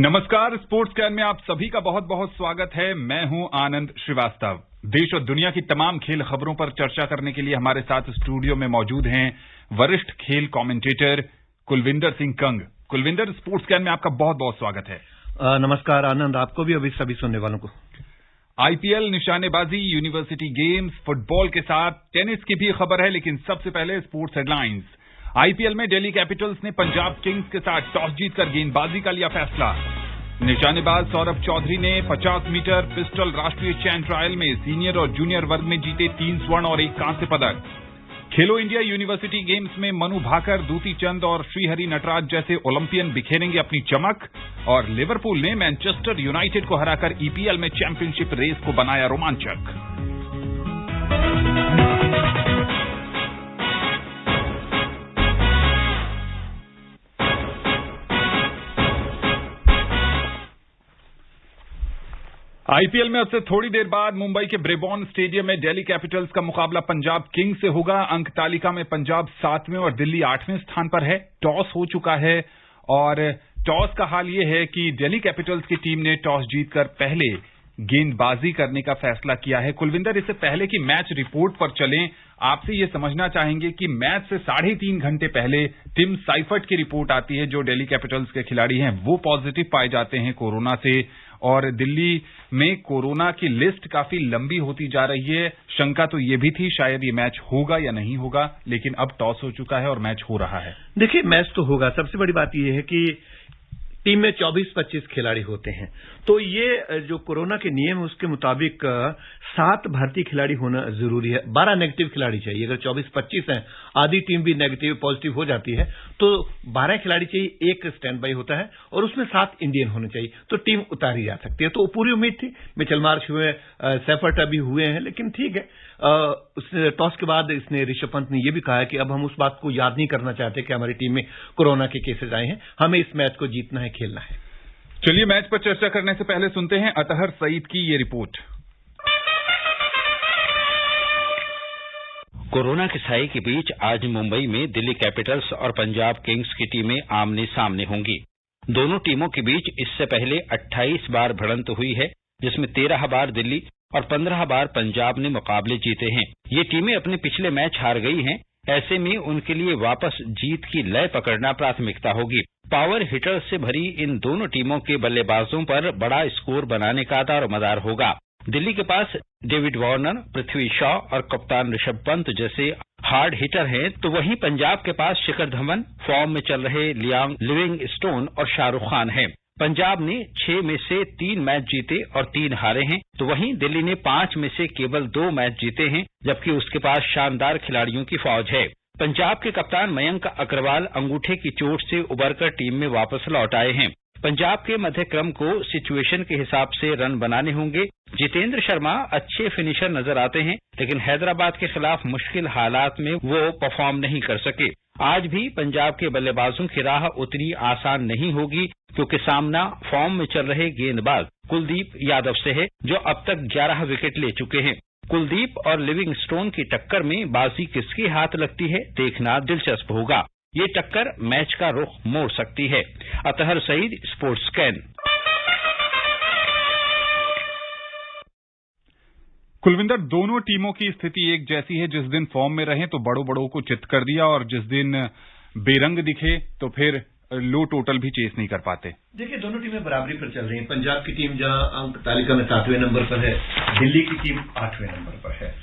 नमस्कार, स्पोर्ट्स कैन में आप सभी का बहुत बहुत स्वागत है। मैं हूं आनंद श्रीवास्तव। देश और दुनिया की तमाम खेल खबरों पर चर्चा करने के लिए हमारे साथ स्टूडियो में मौजूद हैं वरिष्ठ खेल कमेंटेटर कुलविंदर सिंह कंग। कुलविंदर, स्पोर्ट्स कैन में आपका बहुत बहुत स्वागत है। नमस्कार आनंद, आपको भी अभी सभी सुनने वालों को। आईपीएल, निशानेबाजी, यूनिवर्सिटी गेम्स, फुटबॉल के साथ टेनिस की भी खबर है, लेकिन सबसे पहले स्पोर्ट्स हेडलाइंस। आईपीएल में दिल्ली कैपिटल्स ने पंजाब किंग्स के साथ टॉस जीतकर गेंदबाजी का लिया फैसला। निशानेबाज सौरभ चौधरी ने 50 मीटर पिस्टल राष्ट्रीय चैन ट्रायल में सीनियर और जूनियर वर्ग में जीते 3 स्वर्ण और 1 कांस्य पदक। खेलो इंडिया यूनिवर्सिटी गेम्स में मनु भाकर, दूती चंद और श्रीहरि नटराज जैसे ओलंपियन बिखेरेंगे अपनी चमक। और लिवरपूल ने मैनचेस्टर यूनाइटेड को हराकर ईपीएल में चैंपियनशिप रेस को बनाया रोमांचक। आईपीएल में अब से थोड़ी देर बाद मुंबई के ब्रेबॉर्न स्टेडियम में दिल्ली कैपिटल्स का मुकाबला पंजाब किंग्स से होगा। अंक तालिका में पंजाब 7वें और दिल्ली 8वें स्थान पर है। टॉस हो चुका है और टॉस का हाल यह है कि दिल्ली कैपिटल्स की टीम ने टॉस जीतकर पहले गेंदबाजी करने का फैसला किया है। कुलविंदर, इससे पहले कि मैच रिपोर्ट पर चलें, आपसे यह समझना चाहेंगे कि मैच से 3.5 घंटे पहले टिम साइफर्ट की रिपोर्ट आती है, जो दिल्ली कैपिटल्स के खिलाड़ी हैं वो पॉजिटिव पाए जाते हैं कोरोना से, और दिल्ली में कोरोना की लिस्ट काफी लंबी होती जा रही है। शंका तो यह भी थी शायद ये मैच होगा या नहीं होगा, लेकिन अब टॉस हो चुका है और मैच हो रहा है। देखिए, मैच तो होगा। सबसे बड़ी बात यह है कि टीम में 24-25 खिलाड़ी होते हैं, तो ये जो कोरोना के नियम है उसके मुताबिक 7 भारतीय खिलाड़ी होना जरूरी है। 12 नेगेटिव खिलाड़ी चाहिए। अगर 24-25 हैं, आधी टीम भी नेगेटिव पॉजिटिव हो जाती है तो 12 खिलाड़ी चाहिए, 1 स्टैंड बाई होता है और उसमें 7 इंडियन होने चाहिए, तो टीम उतारी जा सकती है। तो पूरी उम्मीद थी। मिचेल मार्श हुए, सैफर्ट अभी हुए हैं, लेकिन ठीक है। उसने टॉस के बाद इसने ऋषभ पंत ने यह भी कहा कि अब हम उस बात को याद नहीं करना चाहते कि हमारी टीम में कोरोना के केसेस आए हैं, हमें इस मैच को जीतना है, खेलना है। चलिए, मैच पर चर्चा करने से पहले सुनते हैं अतहर सईद की ये रिपोर्ट। कोरोना के साए के बीच आज मुंबई में दिल्ली कैपिटल्स और पंजाब किंग्स की टीमें आमने सामने होंगी। दोनों टीमों के बीच इससे पहले 28 बार भिड़ंत हुई है, जिसमें 13 बार दिल्ली और 15 बार पंजाब ने मुकाबले जीते हैं। ये टीमें अपने पिछले मैच हार गई हैं, ऐसे में उनके लिए वापस जीत की लय पकड़ना प्राथमिकता होगी। पावर हिटर्स से भरी इन दोनों टीमों के बल्लेबाजों पर बड़ा स्कोर बनाने का दारोमदार होगा। दिल्ली के पास डेविड वार्नर, पृथ्वी शॉ और कप्तान ऋषभ पंत जैसे हार्ड हिटर हैं, तो वहीं पंजाब के पास शिखर धवन, फॉर्म में चल रहे लियांग लिविंगस्टोन और शाहरुख खान हैं। पंजाब ने 6 में से 3 मैच जीते और 3 हारे हैं, तो वहीं दिल्ली ने 5 में से केवल 2 मैच जीते हैं, जबकि उसके पास शानदार खिलाड़ियों की फौज है। पंजाब के कप्तान मयंक अग्रवाल अंगूठे की चोट से उबरकर टीम में वापस लौट आए हैं। पंजाब के मध्यक्रम को सिचुएशन के हिसाब से रन बनाने होंगे। जितेंद्र शर्मा अच्छे फिनिशर नजर आते हैं, लेकिन हैदराबाद के खिलाफ मुश्किल हालात में वो परफॉर्म नहीं कर सके। आज भी पंजाब के बल्लेबाजों की राह उतनी आसान नहीं होगी, क्योंकि सामना फॉर्म में चल रहे गेंदबाज कुलदीप यादव से है, जो अब तक 11 विकेट ले चुके हैं। कुलदीप और लिविंगस्टोन की टक्कर में बाजी किसके हाथ लगती है, देखना दिलचस्प होगा। ये टक्कर मैच का रुख मोड़ सकती है। Athar Saeed, sports can. कुलविंदर, दोनों टीमों की स्थिति एक जैसी है। जिस दिन फॉर्म में रहे तो बड़ों को चित कर दिया, और जिस दिन बेरंग दिखे तो फिर लो टोटल भी चेस नहीं कर पाते। देखिए, दोनों टीमें बराबरी पर चल रही हैं। पंजाब की टीम जहां अंक तालिका में 7वें नंबर पर है, दिल्ली की टीम 8वें नंबर पर है।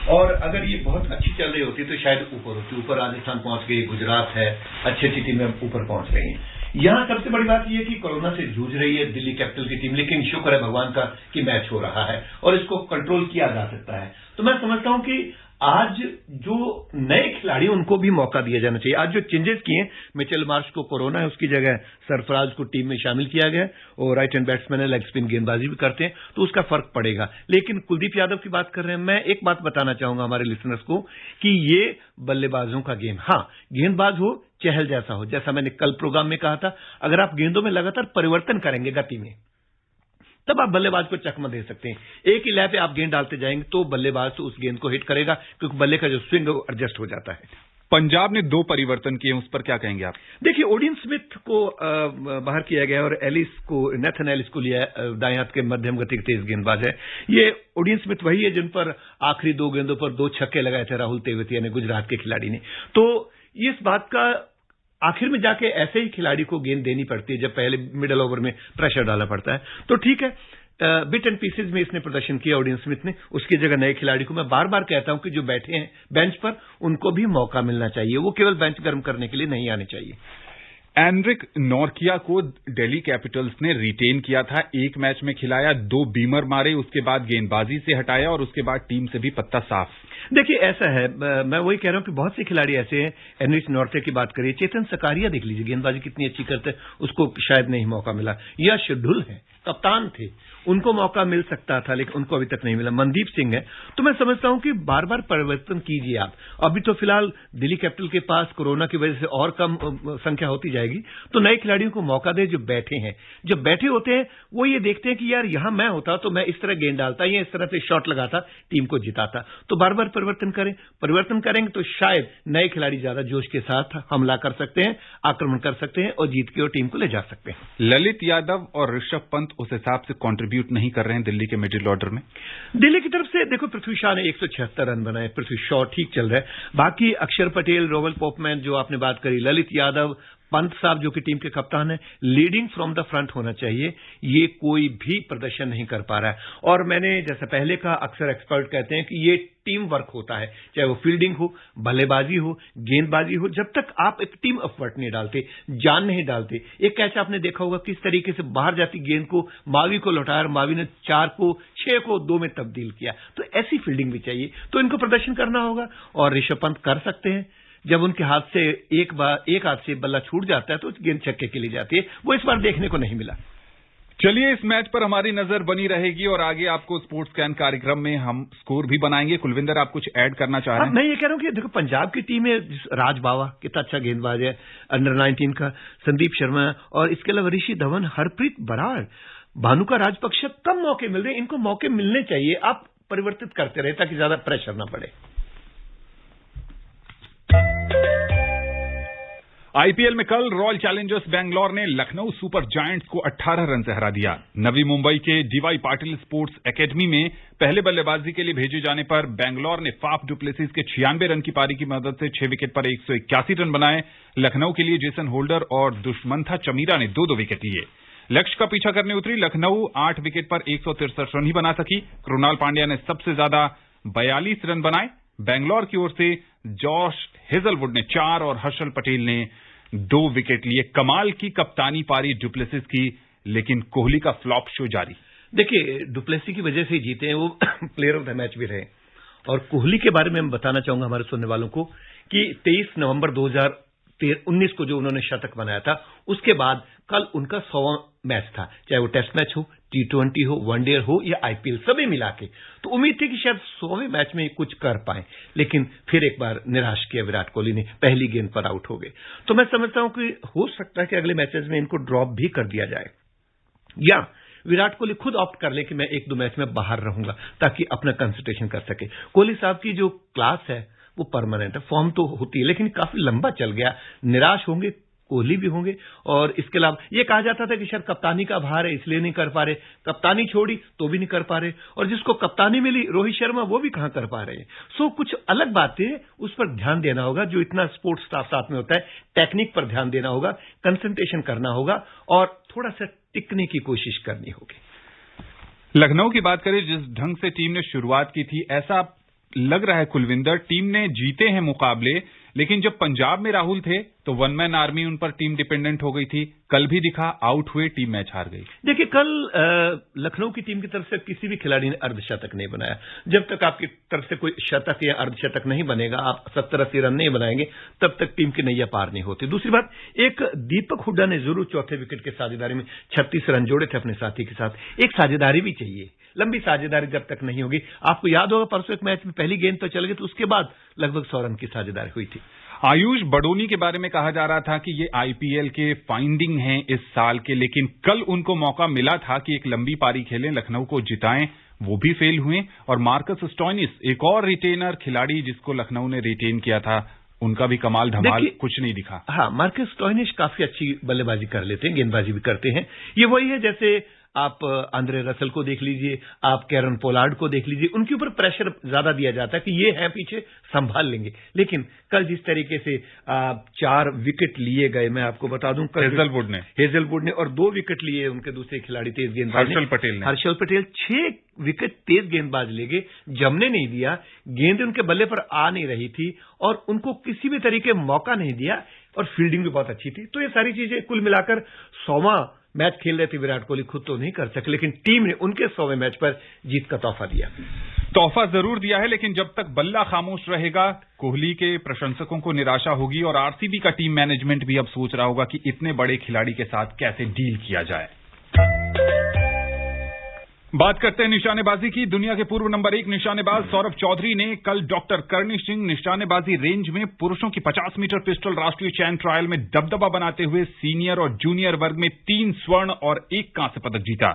और अगर ये बहुत अच्छी चल रही होती तो शायद ऊपर होती। ऊपर राजस्थान पहुंच गई, गुजरात है, अच्छी अच्छी टीमें ऊपर पहुंच रही हैं। यहां सबसे बड़ी बात यह है कि कोरोना से जूझ रही है दिल्ली कैपिटल की टीम, लेकिन शुक्र है भगवान का कि मैच हो रहा है और इसको कंट्रोल किया जा सकता है। तो मैं समझता हूं कि आज जो नए खिलाड़ी उनको भी मौका दिया जाना चाहिए। आज जो चेंजेस किए, मिचेल मार्श को कोरोना है, उसकी जगह सरफराज को टीम में शामिल किया गया, और राइट हैंड बैट्समैन है, लेग स्पिन गेंदबाजी भी करते हैं, तो उसका फर्क पड़ेगा। लेकिन कुलदीप यादव की बात कर रहे हैं, मैं एक बात बताना चाहूंगा हमारे लिसनर्स को कि ये बल्लेबाजों का गेम, हाँ, गेंदबाज हो, चहल जैसा हो, जैसा मैंने कल प्रोग्राम में कहा था, अगर आप गेंदों में लगातार परिवर्तन करेंगे गति में, तब आप बल्लेबाज को चकमा दे सकते हैं। एक ही लय पे आप गेंद डालते जाएंगे तो बल्लेबाज तो उस गेंद को हिट करेगा, क्योंकि बल्ले का जो स्विंग है वो एडजस्ट हो जाता है। पंजाब ने 2 परिवर्तन किए, उस पर क्या कहेंगे आप? देखिए, ओडिन स्मिथ को बाहर किया गया और नेथन एलिस को लिया, दाएं हाथ के मध्यम गति के तेज गेंदबाज है। ये ओडिन स्मिथ वही है जिन पर आखिरी 2 गेंदों पर 2 छक्के लगाए थे राहुल तेवतिया ने, गुजरात के खिलाड़ी ने। तो इस बात का आखिर में जाके ऐसे ही खिलाड़ी को गेंद देनी पड़ती है जब पहले मिडल ओवर में प्रेशर डालना पड़ता है। तो ठीक है, बिट एंड पीसेज में इसने प्रदर्शन किया ओडिन स्मिथ ने। उसकी जगह नए खिलाड़ी को, मैं बार बार कहता हूं कि जो बैठे हैं बेंच पर उनको भी मौका मिलना चाहिए, वो केवल बेंच गर्म करने के लिए नहीं आने चाहिए। एनरिक नॉर्किया को दिल्ली कैपिटल्स ने रिटेन किया था, 1 मैच में खिलाया, 2 बीमर मारे, उसके बाद गेंदबाजी से हटाया और उसके बाद टीम से भी पत्ता साफ। देखिए, ऐसा है, मैं वही कह रहा हूं कि बहुत से खिलाड़ी ऐसे हैं। एनरिक नॉर्किया की बात करिए, चेतन सकारिया देख लीजिए, गेंदबाजी कितनी अच्छी करते हैं, उसको शायद नहीं मौका मिला। यश ढुल है, कप्तान थे, उनको मौका मिल सकता था लेकिन उनको अभी तक नहीं मिला। मनदीप सिंह है। तो मैं समझता हूं कि बार बार परिवर्तन कीजिए आप। अभी तो फिलहाल दिल्ली कैपिटल के पास कोरोना की वजह से और कम संख्या होती जाएगी, तो नए खिलाड़ियों को मौका दे जो बैठे हैं। जब बैठे होते हैं वो ये देखते हैं कि यार यहां मैं होता तो मैं इस तरह गेंद डालता या इस तरह से शॉट लगाता, टीम को जिताता। तो बार बार परिवर्तन करें, परिवर्तन करेंगे तो शायद नए खिलाड़ी ज्यादा जोश के साथ हमला कर सकते हैं, आक्रमण कर सकते हैं और जीत की ओर टीम को ले जा सकते हैं। ललित यादव और ऋषभ पंत उस हिसाब से कंट्रीब्यूट नहीं कर रहे हैं दिल्ली के मिडिल ऑर्डर में। दिल्ली की तरफ से देखो, पृथ्वी शॉ ने 176 रन बनाए, पृथ्वी शॉ ठीक चल रहा है। बाकी अक्षर पटेल, रोवल पोपमैन जो आपने बात करी, ललित यादव, पंत साहब जो कि टीम के कप्तान है, लीडिंग फ्रॉम द फ्रंट होना चाहिए। ये कोई भी प्रदर्शन नहीं कर पा रहा है। और मैंने जैसे पहले कहा, अक्सर एक्सपर्ट कहते हैं कि ये टीम वर्क होता है, चाहे वो फील्डिंग हो, बल्लेबाजी हो, गेंदबाजी हो। जब तक आप एक टीम एफर्ट नहीं डालते, जान नहीं डालते, एक कैच आपने देखा होगा किस तरीके से बाहर जाती गेंद को मावी को लौटाया और मावी ने 4 को 6 को 2 में तब्दील किया। तो ऐसी फील्डिंग भी चाहिए, तो इनको प्रदर्शन करना होगा। और ऋषभ पंत कर सकते हैं, जब उनके हाथ से एक हाथ से बल्ला छूट जाता है तो गेंद छक्के के लिए जाती है, वो इस बार देखने को नहीं मिला। चलिए, इस मैच पर हमारी नजर बनी रहेगी और आगे आपको स्पोर्ट्स स्कैन कार्यक्रम में हम स्कोर भी बनाएंगे। कुलविंदर, आप कुछ ऐड करना चाह रहे हैं? मैं ये कह रहा हूं कि देखो, पंजाब की टीम है, राज बावा कितना अच्छा गेंदबाज है, अंडर 19 का, संदीप शर्मा और इसके अलावा ऋषि धवन, हरप्रीत बराड़, भानुका राजपक्षे, कम मौके मिल रहे हैं, इनको मौके मिलने चाहिए। आप परिवर्तित करते रहे ताकि ज्यादा प्रेशर ना पड़े। आईपीएल में कल रॉयल चैलेंजर्स बैंगलोर ने लखनऊ सुपर जायंट्स को 18 रन से हरा दिया। नवी मुंबई के डीवाई पाटिल स्पोर्ट्स एकेडमी में पहले बल्लेबाजी के लिए भेजे जाने पर बैंगलोर ने फाफ डुप्लेसिस के 96 रन की पारी की मदद से 6 विकेट पर 181 रन बनाए। लखनऊ के लिए जेसन होल्डर और दुष्मंथा चमीरा ने 2-2 विकेट लिए। लक्ष्य का पीछा करने उतरी लखनऊ 8 विकेट पर 163 रन ही बना सकी। कृणाल पांड्या ने सबसे ज्यादा 42 रन बनाए। बैंगलोर की ओर से जॉश हेजलवुड ने 4 और हर्षल पटेल ने 2 विकेट लिए। कमाल की कप्तानी पारी डुप्लेसिस की, लेकिन कोहली का फ्लॉप शो जारी। देखिए, डुप्लेसिस की वजह से जीते हैं, वो प्लेयर ऑफ द मैच भी रहे। और कोहली के बारे में मैं बताना चाहूंगा हमारे सुनने वालों को कि 23 नवंबर 2019 को जो उन्होंने शतक बनाया था, उसके बाद कल उनका 100वां मैच था, चाहे वो टेस्ट मैच हो, T20 हो, वनडे हो या आईपीएल, सभी मिला के। तो उम्मीद थी कि शायद 100वें मैच में कुछ कर पाए, लेकिन फिर एक बार निराश किया विराट कोहली ने, पहली गेंद पर आउट हो गए। तो मैं समझता हूं कि हो सकता है कि अगले मैचेस में इनको ड्रॉप भी कर दिया जाए, या विराट कोहली खुद ऑप्ट कर ले कि मैं 1-2 मैच में बाहर रहूंगा ताकि अपना कंसंट्रेशन कर सके। कोहली साहब की जो क्लास है वो परमानेंट है, फॉर्म तो होती है, लेकिन काफी लंबा चल गया। निराश होंगे, कोहली भी होंगे। और इसके अलावा ये कहा जाता था कि शायद कप्तानी का भार है इसलिए नहीं कर पा रहे, कप्तानी छोड़ी तो भी नहीं कर पा रहे, और जिसको कप्तानी मिली रोहित शर्मा, वो भी कहां कर पा रहे हैं। सो कुछ अलग बातें, उस पर ध्यान देना होगा। जो इतना स्पोर्ट्स स्टाफ साथ में होता है, टेक्निक पर ध्यान देना होगा, कंसंट्रेशन करना होगा और थोड़ा सा टिकने की कोशिश करनी होगी। लखनऊ की बात करें, जिस ढंग से टीम ने शुरुआत की थी, ऐसा लग रहा है कुलविंदर, टीम ने जीते हैं मुकाबले, लेकिन जब पंजाब में राहुल थे तो वन मैन आर्मी उन पर टीम डिपेंडेंट हो गई थी। कल भी दिखा, आउट हुए, टीम मैच हार गई। देखिए, कल लखनऊ की टीम की तरफ से किसी भी खिलाड़ी ने अर्धशतक नहीं बनाया। जब तक आपकी तरफ से कोई शतक या अर्धशतक नहीं बनेगा, आप 70-80 रन नहीं बनाएंगे, तब तक टीम की नैया पार नहीं होती। दूसरी बात, एक दीपक हुड्डा ने जरूर चौथे विकेट के साझेदारी में 36 रन जोड़े थे अपने साथी के साथ। एक साझेदारी भी चाहिए, लंबी साझेदारी जब तक नहीं होगी। आपको याद होगा परसों एक मैच में पहली गेंद पर चल गए तो उसके बाद लगभग 100 रन की साझेदारी हुई थी। आयुष बडोनी के बारे में कहा जा रहा था कि ये आईपीएल के फाइंडिंग हैं इस साल के, लेकिन कल उनको मौका मिला था कि एक लंबी पारी खेलें, लखनऊ को जिताएं, वो भी फेल हुए। और मार्कस स्टोइनिस, एक और रिटेनर खिलाड़ी जिसको लखनऊ ने रिटेन किया था, उनका भी कमाल धमाल कुछ नहीं दिखा। हाँ, मार्कस स्टोइनिस काफी अच्छी बल्लेबाजी कर लेते हैं, गेंदबाजी भी करते हैं। ये वही है जैसे आप आंद्रे रसल को देख लीजिए, आप कैरन पोलार्ड को देख लीजिए, उनके ऊपर प्रेशर ज्यादा दिया जाता है कि ये है पीछे संभाल लेंगे। लेकिन कल जिस तरीके से 4 विकेट लिए गए, मैं आपको बता दूं, हेजलवुड ने और 2 विकेट लिए उनके दूसरे खिलाड़ी तेज गेंदबाज हर्षल पटेल 6 विकेट तेज गेंदबाज ले गए, जमने नहीं दिया, गेंद उनके बल्ले पर आ नहीं रही थी और उनको किसी भी तरीके मौका नहीं दिया और फील्डिंग भी बहुत अच्छी थी। तो ये सारी चीजें कुल मिलाकर 100वां मैच खेल रहे थे विराट कोहली, खुद तो नहीं कर सके, लेकिन टीम ने उनके 100वें मैच पर जीत का तोहफा दिया। तोहफा जरूर दिया है, लेकिन जब तक बल्ला खामोश रहेगा कोहली के प्रशंसकों को निराशा होगी और आरसीबी का टीम मैनेजमेंट भी अब सोच रहा होगा कि इतने बड़े खिलाड़ी के साथ कैसे डील किया जाए। बात करते हैं निशानेबाजी की। दुनिया के पूर्व नंबर 1 निशानेबाज सौरभ चौधरी ने कल डॉक्टर करणी सिंह निशानेबाजी रेंज में पुरुषों की 50 मीटर पिस्टल राष्ट्रीय चयन ट्रायल में दबदबा बनाते हुए सीनियर और जूनियर वर्ग में 3 स्वर्ण और 1 कांस्य पदक जीता।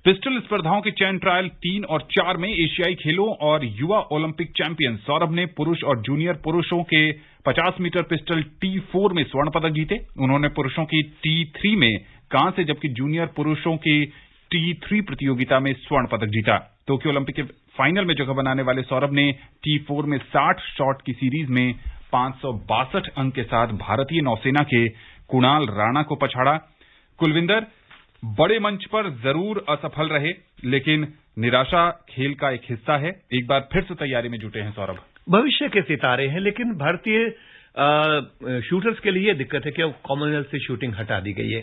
पिस्टल स्पर्धाओं के चयन ट्रायल 3 और 4 में एशियाई खेलों और युवा ओलंपिक चैंपियन सौरभ ने पुरुष और जूनियर पुरुषों के 50 मीटर पिस्टल T4 में स्वर्ण पदक जीते। उन्होंने पुरुषों की T3 में कांस्य जबकि जूनियर पुरुषों की T3 प्रतियोगिता में स्वर्ण पदक जीता। टोक्यो ओलंपिक के फाइनल में जगह बनाने वाले सौरभ ने T4 में 60 शॉट की सीरीज में 562 अंक के साथ भारतीय नौसेना के कुणाल राणा को पछाड़ा। कुलविंदर बड़े मंच पर जरूर असफल रहे, लेकिन निराशा खेल का एक हिस्सा है। एक बार फिर से तैयारी में जुटे हैं सौरभ। भविष्य के सितारे हैं, लेकिन भारतीय शूटर्स के लिए दिक्कत है कि अब कॉमनवेल्थ से शूटिंग हटा दी गई है।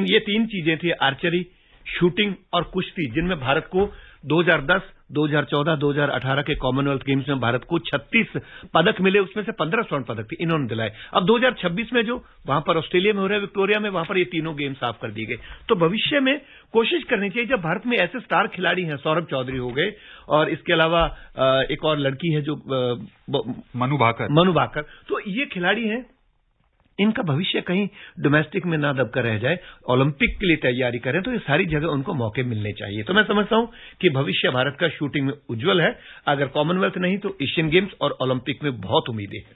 ये 3 चीजें थी, आर्चरी, शूटिंग और कुश्ती, जिनमें भारत को 2010, 2014, 2018 के कॉमनवेल्थ गेम्स में भारत को 36 पदक मिले, उसमें से 15 स्वर्ण पदक थे, इन्होंने दिलाए। अब 2026 में जो वहां पर ऑस्ट्रेलिया में हो रहा है, विक्टोरिया में, वहां पर ये तीनों गेम साफ कर दिए गए। तो भविष्य में कोशिश करनी चाहिए, जब भारत में ऐसे स्टार खिलाड़ी हैं, सौरभ चौधरी हो गए और इसके अलावा एक और लड़की है जो मनु भाकर, तो ये खिलाड़ी हैं, इनका भविष्य कहीं डोमेस्टिक में ना दबकर रह जाए, ओलंपिक के लिए तैयारी करें, तो ये सारी जगह उनको मौके मिलने चाहिए। तो मैं समझता हूं कि भविष्य भारत का शूटिंग में उज्जवल है। अगर कॉमनवेल्थ नहीं तो एशियन गेम्स और ओलंपिक में बहुत उम्मीदें हैं।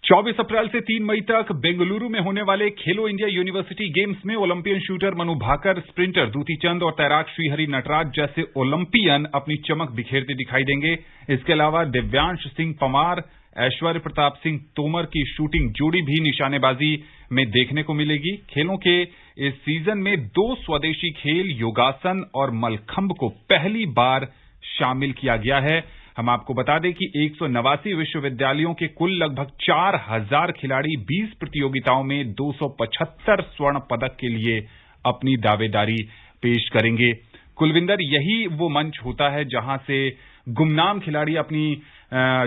24 अप्रैल से 3 मई तक बेंगलुरु में होने वाले खेलो इंडिया यूनिवर्सिटी गेम्स में Olympian shooter Manu Bhaker, sprinter Dutee Chand और तैराक श्रीहरि नटराज जैसे ओलंपियन अपनी चमक बिखेरते दिखाई देंगे। इसके अलावा दिव्यांश सिंह पंवार, ऐश्वर्य प्रताप सिंह तोमर की शूटिंग जोड़ी भी निशानेबाजी में देखने को मिलेगी। खेलों के इस सीजन में 2 स्वदेशी खेल योगासन और मलखंब को पहली बार शामिल किया गया है। हम आपको बता दें कि 189 विश्वविद्यालयों के कुल लगभग 4000 खिलाड़ी 20 प्रतियोगिताओं में 275 स्वर्ण पदक के लिए अपनी दावेदारी पेश करेंगे। कुलविंदर, यही वो मंच होता है जहां से गुमनाम खिलाड़ी अपनी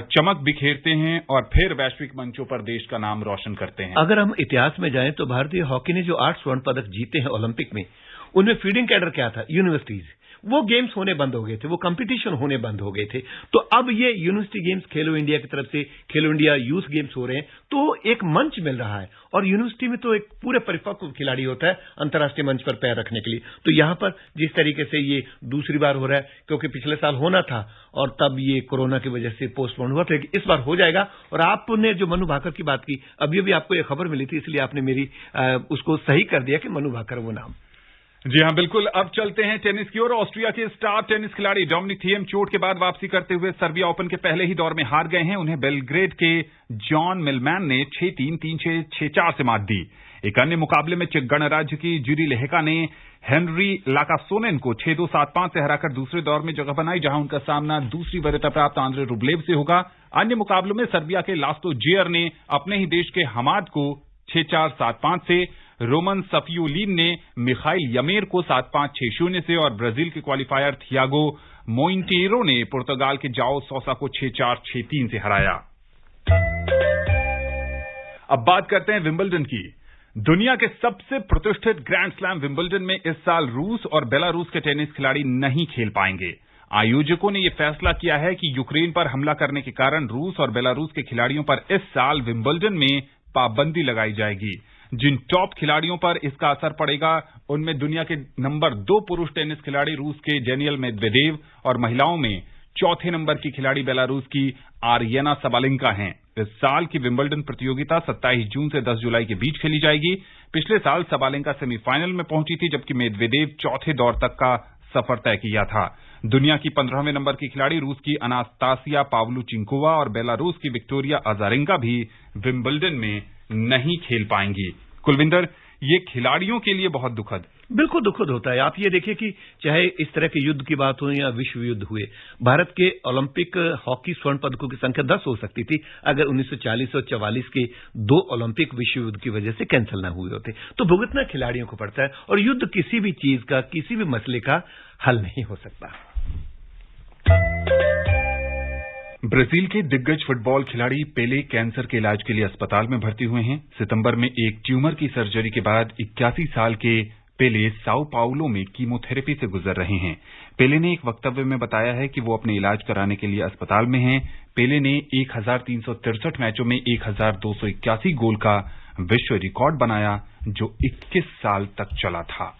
चमक बिखेरते हैं और फिर वैश्विक मंचों पर देश का नाम रोशन करते हैं। अगर हम इतिहास में जाएं तो भारतीय हॉकी ने जो 8 स्वर्ण पदक जीते हैं ओलंपिक में, उनमें फीडिंग कैडर क्या था? यूनिवर्सिटीज। वो गेम्स होने बंद हो गए थे, वो कंपटीशन होने बंद हो गए थे। तो अब ये यूनिवर्सिटी गेम्स खेलो इंडिया की तरफ से खेलो इंडिया यूथ गेम्स हो रहे हैं, तो एक मंच मिल रहा है। और यूनिवर्सिटी में तो एक पूरे परिपक्व खिलाड़ी होता है अंतर्राष्ट्रीय मंच पर पैर रखने के लिए। तो यहां पर जिस तरीके से ये दूसरी बार हो रहा है, क्योंकि पिछले साल होना था और तब ये कोरोना की वजह से पोस्टपोन हुआ था, लेकिन इस बार हो जाएगा। और आपने जो मनु भाकर की बात की, अभी अभी आपको ये खबर मिली थी, इसलिए आपने मेरी उसको सही कर दिया कि मनु भाकर वो नाम। जी हां, बिल्कुल। अब चलते हैं टेनिस की ओर। ऑस्ट्रिया के स्टार टेनिस खिलाड़ी डोमिनिक थिएम चोट के बाद वापसी करते हुए सर्बिया ओपन के पहले ही दौर में हार गए हैं। उन्हें बेलग्रेड के जॉन मिलमैन ने 6-3, 3-6, 6-4 से मात दी। एक अन्य मुकाबले में चेक गणराज्य की जिरी लेहेका ने हेनरी लाकासोनेन को 6-2, 7-5 से हराकर दूसरे दौर में जगह बनाई, जहां उनका सामना दूसरी वरीयता प्राप्त आंद्रे रुब्लेव से होगा। अन्य मुकाबलों में सर्बिया के लास्तो जेयर ने अपने ही देश के हमाद को 6-4, 7-5 से, रोमन सफियोलिन ने मिखाइल यमेर को 7-5, 6-0 से और ब्राजील के क्वालिफायर थियागो मोइंटेरो ने पुर्तगाल के जाओ सोसा को 6-4, 6-3 से हराया। अब बात करते हैं विंबलडन की। दुनिया के सबसे प्रतिष्ठित ग्रैंड स्लैम विंबलडन में इस साल रूस और बेलारूस के टेनिस खिलाड़ी नहीं खेल पाएंगे। आयोजकों ने यह फैसला किया है कि यूक्रेन पर हमला करने के कारण रूस और बेलारूस के खिलाड़ियों पर इस साल विंबलडन में पाबंदी लगाई जाएगी। जिन टॉप खिलाड़ियों पर इसका असर पड़ेगा, उनमें दुनिया के नंबर 2 पुरुष टेनिस खिलाड़ी रूस के डेनियल मेदवेदेव और महिलाओं में चौथे नंबर की खिलाड़ी बेलारूस की आर्यना सबालेंका हैं। इस साल की विंबलडन प्रतियोगिता 27 जून से 10 जुलाई के बीच खेली जाएगी। पिछले साल सबालेंका सेमीफाइनल में पहुंची थी, जबकि मेदवेदेव चौथे दौर तक का सफर तय किया था। दुनिया की 15वें नंबर की खिलाड़ी रूस की अनास्तासिया पावलुचिंकोवा और बेलारूस की विक्टोरिया अजारेंका भी विंबलडन में नहीं खेल पाएंगी। कुलविंदर, ये खिलाड़ियों के लिए बहुत दुखद, बिल्कुल दुखद होता है। आप ये देखिए कि चाहे इस तरह के युद्ध की बात हो या विश्व युद्ध हुए, भारत के ओलंपिक हॉकी स्वर्ण पदकों की संख्या 10 हो सकती थी अगर 1940 और 44 के 2 ओलंपिक विश्व युद्ध की वजह से कैंसिल ना हुए होते। तो भुगतना खिलाड़ियों को पड़ता है, और युद्ध किसी भी चीज का, किसी भी मसले का हल नहीं हो सकता। ब्राजील के दिग्गज फुटबॉल खिलाड़ी पेले कैंसर के इलाज के लिए अस्पताल में भर्ती हुए हैं। सितंबर में एक ट्यूमर की सर्जरी के बाद 81 साल के पेले साओ पाउलो में कीमोथेरेपी से गुजर रहे हैं। पेले ने एक वक्तव्य में बताया है कि वो अपने इलाज कराने के लिए अस्पताल में हैं। पेले ने 1363 मैचों में 1281 गोल का विश्व रिकॉर्ड बनाया, जो 21 साल तक चला था।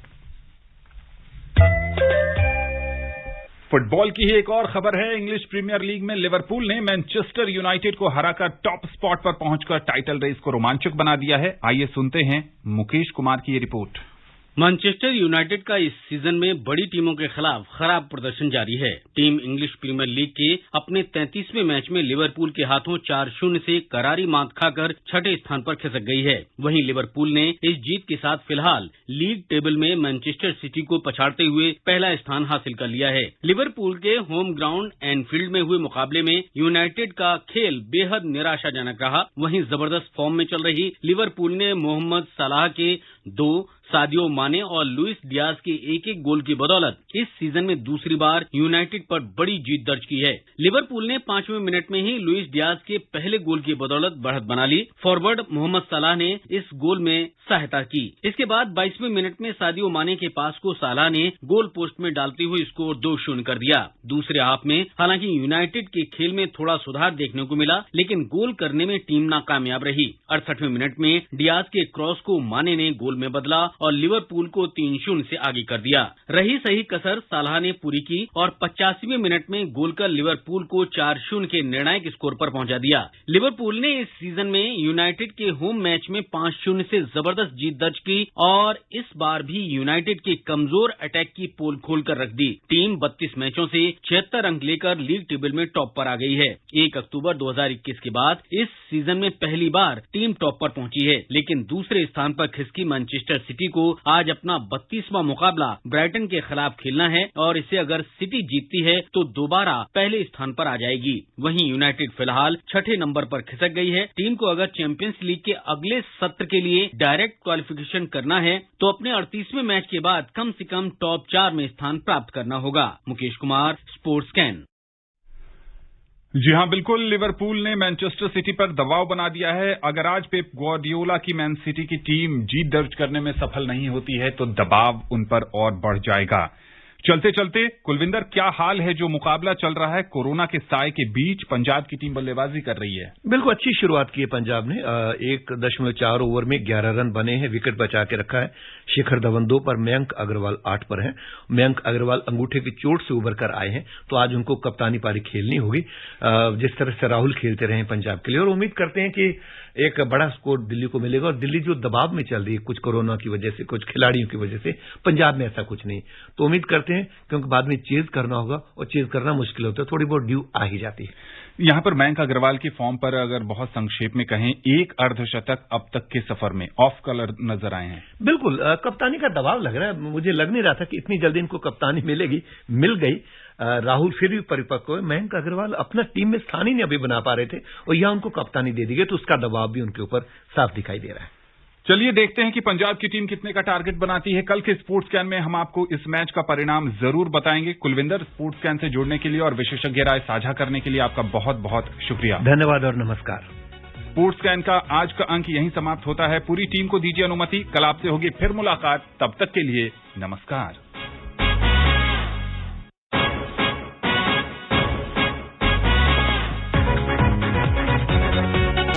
फुटबॉल की ही एक और खबर है। इंग्लिश प्रीमियर लीग में लिवरपूल ने मैनचेस्टर यूनाइटेड को हराकर टॉप स्पॉट पर पहुंचकर टाइटल रेस को रोमांचक बना दिया है। आइए सुनते हैं मुकेश कुमार की ये रिपोर्ट। मैनचेस्टर यूनाइटेड का इस सीजन में बड़ी टीमों के खिलाफ खराब प्रदर्शन जारी है। टीम इंग्लिश प्रीमियर लीग के अपने 33वें मैच में लिवरपूल के हाथों 4-0 से करारी मात खाकर छठे स्थान पर खिसक गई है। वहीं लिवरपूल ने इस जीत के साथ फिलहाल लीग टेबल में मैनचेस्टर सिटी को पछाड़ते हुए पहला स्थान हासिल कर लिया है। लिवरपूल के होम ग्राउंड एनफील्ड में हुए मुकाबले में यूनाइटेड का खेल बेहद निराशाजनक रहा। वहीं जबरदस्त फॉर्म में चल रही लिवरपूल ने मोहम्मद सलाह के 2, सादियो माने और लुइस डियाज के एक गोल की बदौलत इस सीजन में दूसरी बार यूनाइटेड पर बड़ी जीत दर्ज की है। लिवरपूल ने 5वें मिनट में ही लुइस डियाज के पहले गोल की बदौलत बढ़त बना ली। फॉरवर्ड मोहम्मद सलाह ने इस गोल में सहायता की। इसके बाद 22वें मिनट में सादियो माने के पास को सलाह ने गोल पोस्ट में डालते हुए स्कोर 2-0 कर दिया। दूसरे हाफ में हालांकि यूनाइटेड के खेल में थोड़ा सुधार देखने को मिला, लेकिन गोल करने में टीम नाकामयाब रही। 68वें मिनट में डियाज के क्रॉस को माने ने गोल में बदला और लिवरपूल को 3-0 से आगे कर दिया। रही सही कसर सलाह ने पूरी की और 85वें मिनट में गोल कर लिवरपूल को 4-0 के निर्णायक स्कोर पर पहुंचा दिया। लिवरपूल ने इस सीजन में यूनाइटेड के होम मैच में 5-0 से जबरदस्त जीत दर्ज की और इस बार भी यूनाइटेड के कमजोर अटैक की पोल खोल कर रख दी। टीम 32 मैचों से 76 अंक लेकर लीग टेबल में टॉप पर आ गई है। 1 अक्टूबर 2021 के बाद इस सीजन में पहली बार टीम टॉप पर पहुंची है, लेकिन दूसरे स्थान पर खिसकी मैनचेस्टर सिटी को आज अपना 32वां मुकाबला ब्राइटन के खिलाफ खेलना है और इसे अगर सिटी जीतती है तो दोबारा पहले स्थान पर आ जाएगी। वहीं यूनाइटेड फिलहाल छठे नंबर पर खिसक गई है। टीम को अगर चैंपियंस लीग के अगले सत्र के लिए डायरेक्ट क्वालिफिकेशन करना है तो अपने 38वें मैच के बाद कम से कम टॉप 4 में स्थान प्राप्त करना होगा। मुकेश कुमार, स्पोर्ट्स कैन। जी हां, बिल्कुल। लिवरपूल ने मैनचेस्टर सिटी पर दबाव बना दिया है। अगर आज पेप ग्वार्डियोला की मैन सिटी की टीम जीत दर्ज करने में सफल नहीं होती है तो दबाव उन पर और बढ़ जाएगा। चलते चलते कुलविंदर, क्या हाल है? जो मुकाबला चल रहा है कोरोना के साए के बीच, पंजाब की टीम बल्लेबाजी कर रही है। बिल्कुल अच्छी शुरुआत की है पंजाब ने। 1.4 ओवर में 11 रन बने हैं, विकेट बचा के रखा है। शिखर धवन 2 पर, मयंक अग्रवाल 8 पर है। मयंक अग्रवाल अंगूठे की चोट से उबर कर आए हैं, तो आज उनको कप्तानी पारी खेलनी होगी, जिस तरह से राहुल खेलते रहे पंजाब के लिए। और उम्मीद करते हैं कि एक बड़ा स्कोर दिल्ली को मिलेगा। और दिल्ली जो दबाव में चल रही है, कुछ कोरोना की वजह से, कुछ खिलाड़ियों की वजह से, पंजाब में ऐसा कुछ नहीं। तो उम्मीद करते हैं, क्योंकि बाद में चेज करना होगा और चेज करना मुश्किल होता है, थोड़ी बहुत ड्यू आ ही जाती है। यहां पर मयंक अग्रवाल की फॉर्म पर अगर बहुत संक्षेप में कहें, एक अर्धशतक अब तक के सफर में ऑफ कलर नजर आए हैं। बिल्कुल कप्तानी का दबाव लग रहा है। मुझे लग नहीं रहा था कि इतनी जल्दी इनको कप्तानी मिलेगी, मिल गई। राहुल फिर भी परिपक्व है। मयंक अग्रवाल अपना टीम में स्थान ही नहीं अभी बना पा रहे थे और यहां उनको कप्तानी दे दी गई, तो उसका दबाव भी उनके ऊपर साफ दिखाई दे रहा है। चलिए देखते हैं कि पंजाब की टीम कितने का टारगेट बनाती है। कल के स्पोर्ट्स कैन में हम आपको इस मैच का परिणाम जरूर बताएंगे। कुलविंदर, स्पोर्ट्स कैन से जुड़ने के लिए और विशेषज्ञ राय साझा करने के लिए आपका बहुत बहुत शुक्रिया। धन्यवाद और नमस्कार। स्पोर्ट्स कैन का आज का अंक यहीं समाप्त होता है। पूरी टीम को दीजिए अनुमति। कल आपसे होगी फिर मुलाकात। तब तक के लिए नमस्कार।